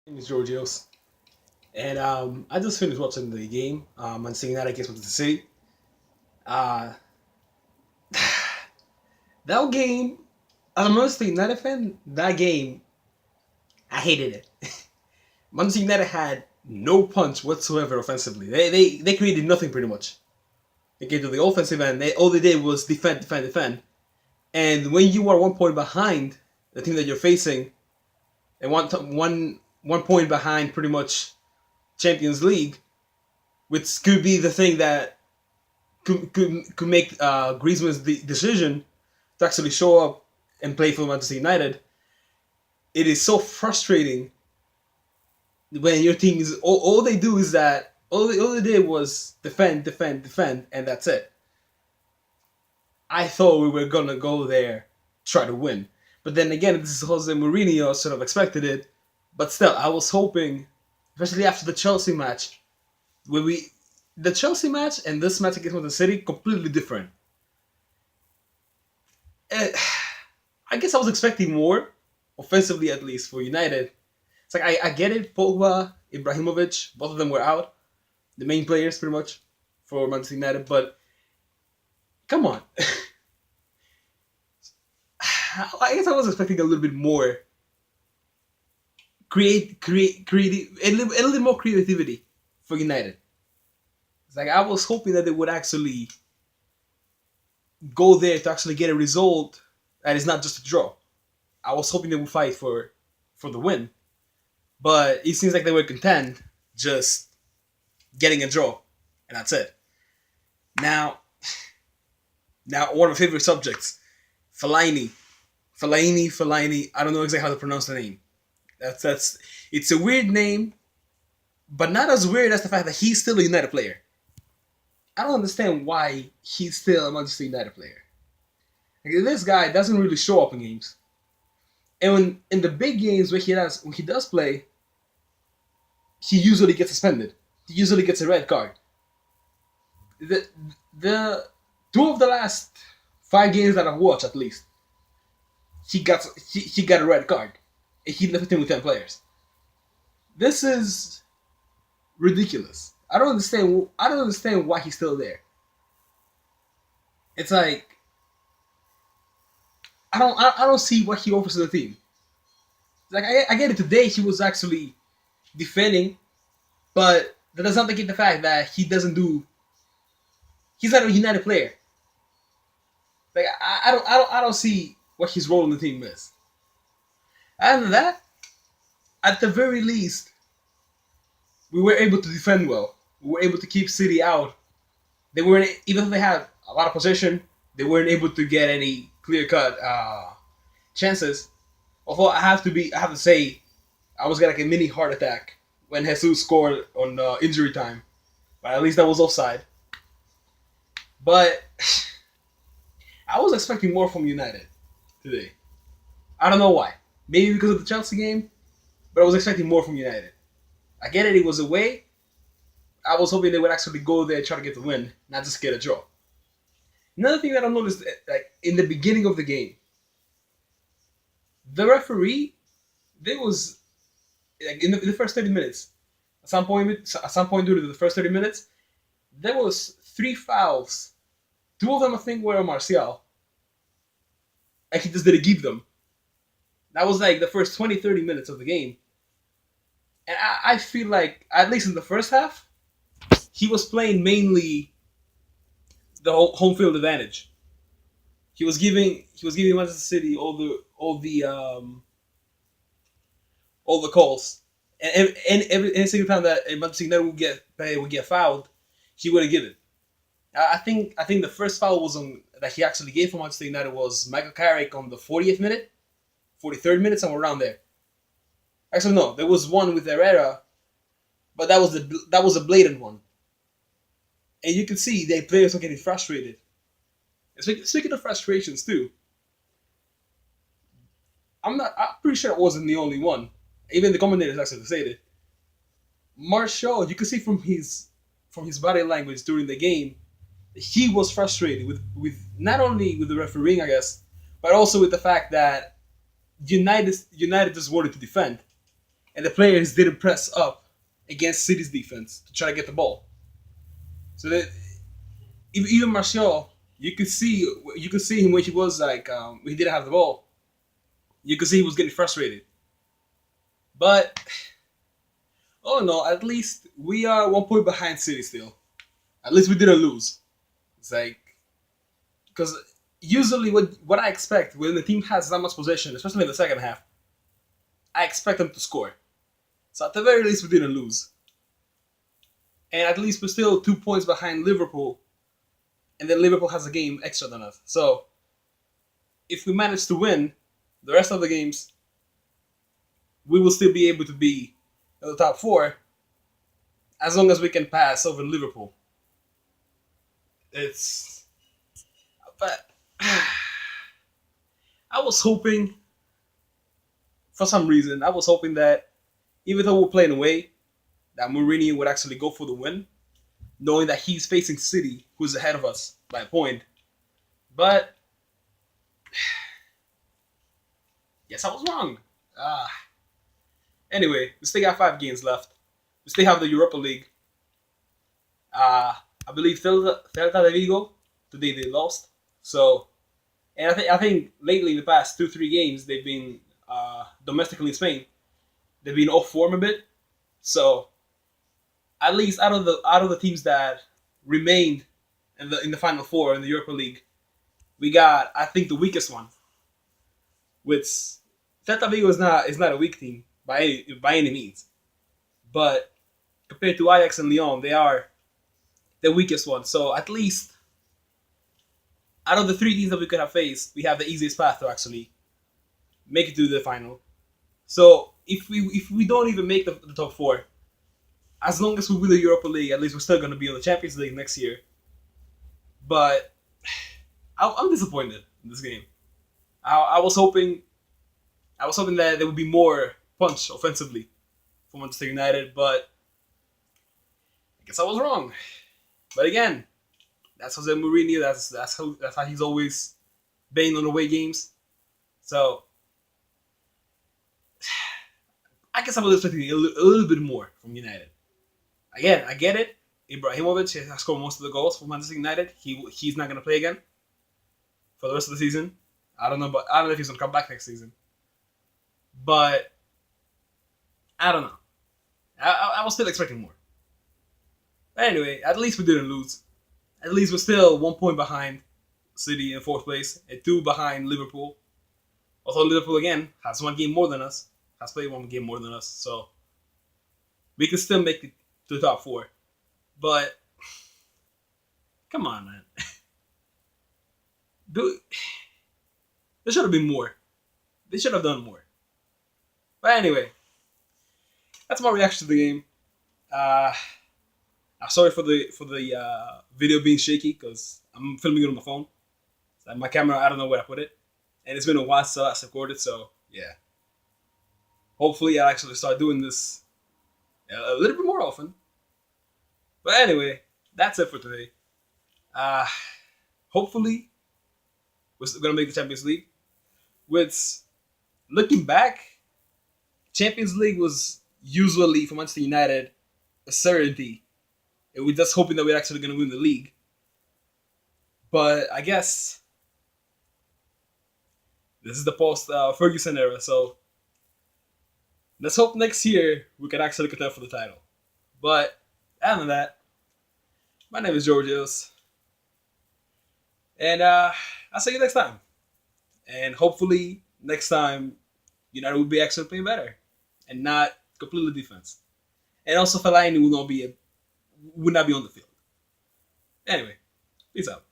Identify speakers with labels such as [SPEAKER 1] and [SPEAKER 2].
[SPEAKER 1] My name is Georgios, and I just finished watching the game. Manchester United against Manchester City. Uh, that game, as a Manchester United fan, that game, I hated it. Manchester United had no punch whatsoever offensively. They created nothing pretty much. They came to the offensive end. All they did was defend, defend, defend. And when you are 1 point behind the team that you're facing, and one point behind pretty much Champions League, which could be the thing that could make Griezmann's decision to actually show up and play for Manchester United. It is so frustrating when your team is all they do is that all they did was defend, defend, defend, and that's it. I thought we were gonna go there, try to win, but then again, this is Jose Mourinho, sort of expected it, but still, I was hoping, especially after the Chelsea match, where we the Chelsea match and this match against Manchester City completely different. Eh, I guess I was expecting more, offensively at least for United. It's like I get it, Pogba, Ibrahimovic, both of them were out, the main players pretty much for Manchester United. But come on, I guess I was expecting a little bit more creative, a little bit more creativity for United. It's like I was hoping that they would actually go there to actually get a result that is not just a draw. I was hoping they would fight for the win, but it seems like they were content just getting a draw, and that's it. Now, now one of my favorite subjects, Fellaini, Fellaini. I don't know exactly how to pronounce the name. That's it's a weird name, but not as weird as the fact that he's still a United player. I don't understand why he's still a Manchester United player. Like, this guy doesn't really show up in games, and when in the big games when he does play, he usually gets suspended. He usually gets a red card. The the two of the last 5 games that I've watched at least, he got a red card. And he left the team with 10 players. This is ridiculous. I don't understand why he's still there. It's like I don't see what he offers to the team. Like I get it. Today he was actually defending, but that does not negate the fact that he doesn't do. He's not a United player. Like I don't see what his role in the team is. Other than that, at the very least, we were able to defend well. We were able to keep City out. They weren't, even though they had a lot of possession, they weren't able to get any clear cut chances. Although I have to say, I was getting like a mini heart attack when Jesus scored on injury time. But at least that was offside. But I was expecting more from United today. I don't know why. Maybe because of the Chelsea game, but I was expecting more from United. I get it, it was away. I was hoping they would actually go there and try to get the win, not just get a draw. Another thing that I noticed, like in the beginning of the game, the referee, there was like in the first 30 minutes. At some point during the first 30 minutes, there was 3 fouls. Two of them I think were Martial, and he just didn't give them. That was like the first 20-30 minutes of the game, and I feel like at least in the first half, he was playing mainly the home field advantage. He was giving Manchester City all the calls, and every single time that Manchester United would get fouled, he wouldn't give it. I think the first foul was on that he actually gave for Manchester United was Michael Carrick on the 40th minute, 43rd minute, somewhere around there. Actually, no, there was one with Herrera, but that was a blatant one, and you can see the players are getting frustrated. And speaking of frustrations too, I'm pretty sure I wasn't the only one. Even the commentators actually said it. Marshall, you can see from his body language during the game, he was frustrated with not only with the refereeing, I guess, but also with the fact that United just wanted to defend. and the players didn't press up against City's defense to try to get the ball. So that even Martial, you could see him when he was like when he didn't have the ball. You could see he was getting frustrated. But oh no, at least we are 1 point behind City still. At least we didn't lose. It's like because usually what I expect when the team has that much possession, especially in the second half, I expect them to score. So at the very least, we didn't lose, and at least we're still 2 points behind Liverpool, and then Liverpool has a game extra than us. So if we manage to win the rest of the games, we will still be able to be in the top four as long as we can pass over Liverpool. It's but I was hoping for some reason I was hoping that even though we're playing away, that Mourinho would actually go for the win, knowing that he's facing City, who's ahead of us by a point. But yes, I was wrong. Ah. Anyway, we still got 5 games left. We still have the Europa League. I believe Celta de Vigo today they lost. So, and I think lately in the past 2-3 games they've been domestically in Spain. They've been off form a bit. So, at least out of the teams that remained in the final four in the Europa League, we got I think the weakest one. Which Celta Vigo is not a weak team by any means, but compared to Ajax and Lyon, they are the weakest one. So at least out of the 3 teams that we could have faced, we have the easiest path to actually make it to the final. So if we don't even make the top four, as long as we win the Europa League, at least we're still going to be on the Champions League next year. But I'm disappointed in this game. I was hoping that there would be more punch offensively for Manchester United, but I guess I was wrong. But again, that's Jose Mourinho. That's how he's always been on away games. So I guess I was expecting a little bit more from United. Again, I get it. Ibrahimovic has scored most of the goals for Manchester United. He's not gonna play again for the rest of the season. I don't know, but I don't know if he's gonna come back next season. But I don't know. I was still expecting more. But anyway, at least we didn't lose. At least we're still 1 point behind City in fourth place and 2 behind Liverpool. Although Liverpool again has 1 game more than us, has played 1 game more than us, so we can still make it to the top four. But come on, man. There should have been more. They should have done more. But anyway, that's my reaction to the game. I'm sorry for the video being shaky because I'm filming it on my phone. So my camera, I don't know where I put it, and it's been a while since I last recorded. So yeah, hopefully I'll actually start doing this a little bit more often. But anyway, that's it for today. Hopefully we're gonna make the Champions League. With looking back, Champions League was usually for Manchester United a certainty. And we're just hoping that we're actually going to win the league. But I guess this is the post Ferguson era, so let's hope next year we can actually contend for the title. But other than that, my name is Georgios, and I'll see you next time. And hopefully next time United will be actually playing better and not completely defense. And also Fellaini will not be on the field. Anyway, peace out.